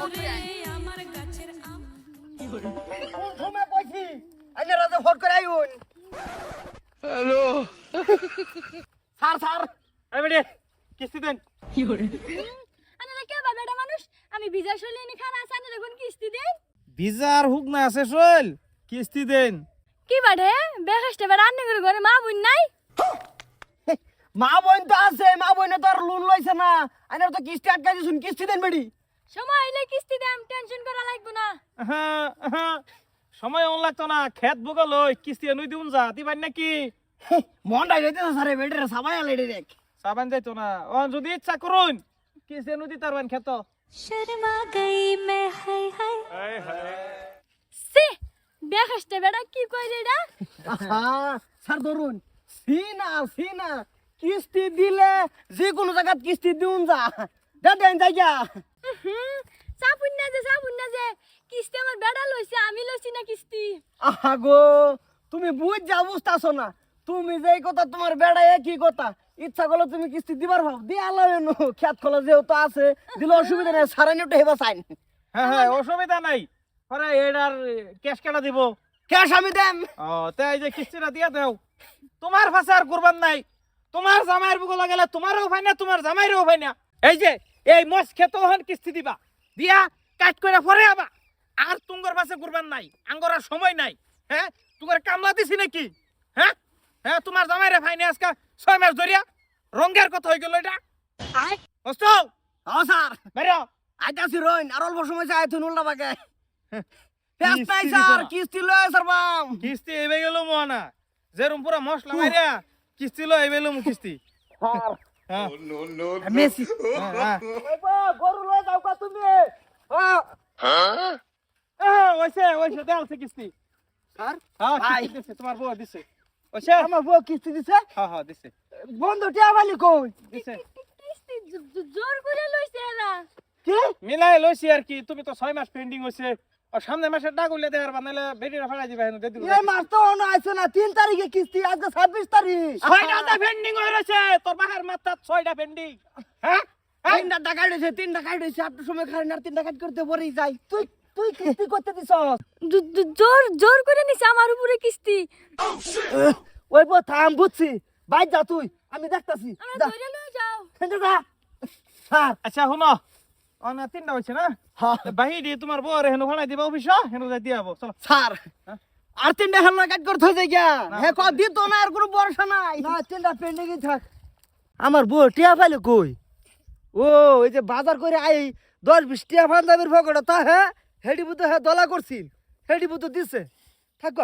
Phone করে I আমার গাছের আম কোন সময় কইছি আইনে রাতে ফোন করে আইউন হ্যালো স্যার এই বেডে কিস্তি দেন আরে কে বাবাটা মানুষ আমি ভিজা শৈলে নি খানা আসানে দেখুন কিস্তি দেন ভিজার হুক না আছে শৈল কিস্তি দেন কি বাড়ে বেহেস্টে বেড়া আন্নে করে ঘরে মা বুন নাই মা বোন তো আছে মা বোনে তো আর লোন লইছে না আইনে তো কিস্তি আটকা দিছুন কিস্তি দেন বেডি সময় হইলে কিস্তি দেম টেনশন করা লাগবে না সময় অন লাগতো না খেত বুকা লই কিস্তি এনুই দিউন যা দিবাই নাকি মনটাই যাইতেছে স্যার বেডে সবাই আলেডি দেখ সাবান যাইতো না অন যদি ইচ্ছা করুন কিস্তি এনুই দিতার বান খেত শর্মা গই মে হায় হায় সে বেহেস্টে বেড়া কি কইরে এটা স্যার ধরুন সিনা কিস্তি দিলে যে কোনো জায়গাত কিস্তি দিউন যা দেন জায়গা সাপুন না যে কিস্তি আমার বেড়া লইছে আমি লইছি না কিস্তি আগো তুমি বুঝ যা বুঝতাছো না তুমি যেই কথা তোমার বেড়া একই কথা ইচ্ছা করলে তুমি কিস্তি দিবার ভাব দিয়ে আল্লাহ খেত খোলা যেহেতু আছে দিলে অসুবিধা নেই সারানি উঠে হেবা চাইন হ্যাঁ অসুবিধা নাই পরে এটার ক্যাশ কাটা দিব ক্যাশ আমি দেম ও তাই যে কিস্তিটা দিয়া দেও তোমার ফাঁসে আর কুরবান নাই তোমার জামাইয়ের বুকো লাগালে তোমারও ভাই না তোমার জামাইরও ভাই না এই যে এই মস খেত হন কিস্তি দিবা দিয়া কাট করে পরে আবা আর তুঙ্গর ফাঁসে কুরবান নাই আঙ্গর আর সময় নাই হ্যাঁ তুঙ্গর কামলা দিছি নাকি হ্যাঁ হ্যাঁ তোমার জামাইরে ভাই না আজকে 6 মাস ধরিয়া রঙ্গের কথা হয়ে গেল এটা হোস্টেল ও স্যার বেরো আইতাছি রইন আর অল্প সময় চাই তুই উল্টা বাগে ব্যস্ত নাই স্যার কিস্তি লয় স্যার বাম কিস্তি এবে গেল মোনা যেরম পুরা মশলা মাইরা কিস্তি লয় এবে গেল কিস্তি স্যার হ্যাঁ মেসি হ্যাঁ গরু লয় যাও কা তুমি ওইসে দেওয়া কিস্তি স্যার হ্যাঁ ভাই। কিস্তি দিছে তোমার বউ দিছে ওইসে আমার বউ কিস্তি দিছে হ্যাঁ দিছে বন্ধু টিয়া বালি কই দিছে কিস্তি জোর করে লইছে এরা কি মিলাই লইছি আর কি তুমি তো 6 মাস পেন্ডিং হইছে আর সামনের মাসে ডাগুলে দেয়ার বানাইলে বেডিরা ফাড়াই দিবা হেন দেদি এই মাস তো অন আইছে না 3 তারিখে কিস্তি আজকে 26 তারিখ 6টা পেন্ডিং হই রইছে তোর বাহার মাথা 6টা পেন্ডিং হ্যাঁ তিনটা টাকা দিছে তিনটা কাট দিছে আপনি সময় খাই না তিনটা কাট করতে পরেই যাই তুই তুই কিস্তি করতে দিছস জোর করে নিছে আমার উপরে কিস্তি ওই বো থাম বুঝছি বাইর যা তুই আমি দেখতাছি আমরা যা ধরে লই যাও হেঁটে যা স্যার আচ্ছা শুনো অনা 3টা হইছে না হ্যাঁ বাহি দি তোমার বউ রে হেন ফাড়াই দিবা অফিস হেন যাই দিয়াবো চলো স্যার আর তিনটা হেলনা কাট করতে হয়ে যায় গিয়া হে ক দিত না আর কোনো ভরসা নাই না তিনটা পেন্ডিং থাক আমার বউ টিয়া পাইলে কই ও এই যে বাজার করে আই 10-20 টিয়া পাঞ্জাবির পকেটে তা হ্যাঁ হেডি বুতো হ্যাঁ দলা করছিল হেডি বুতো দিছে থাক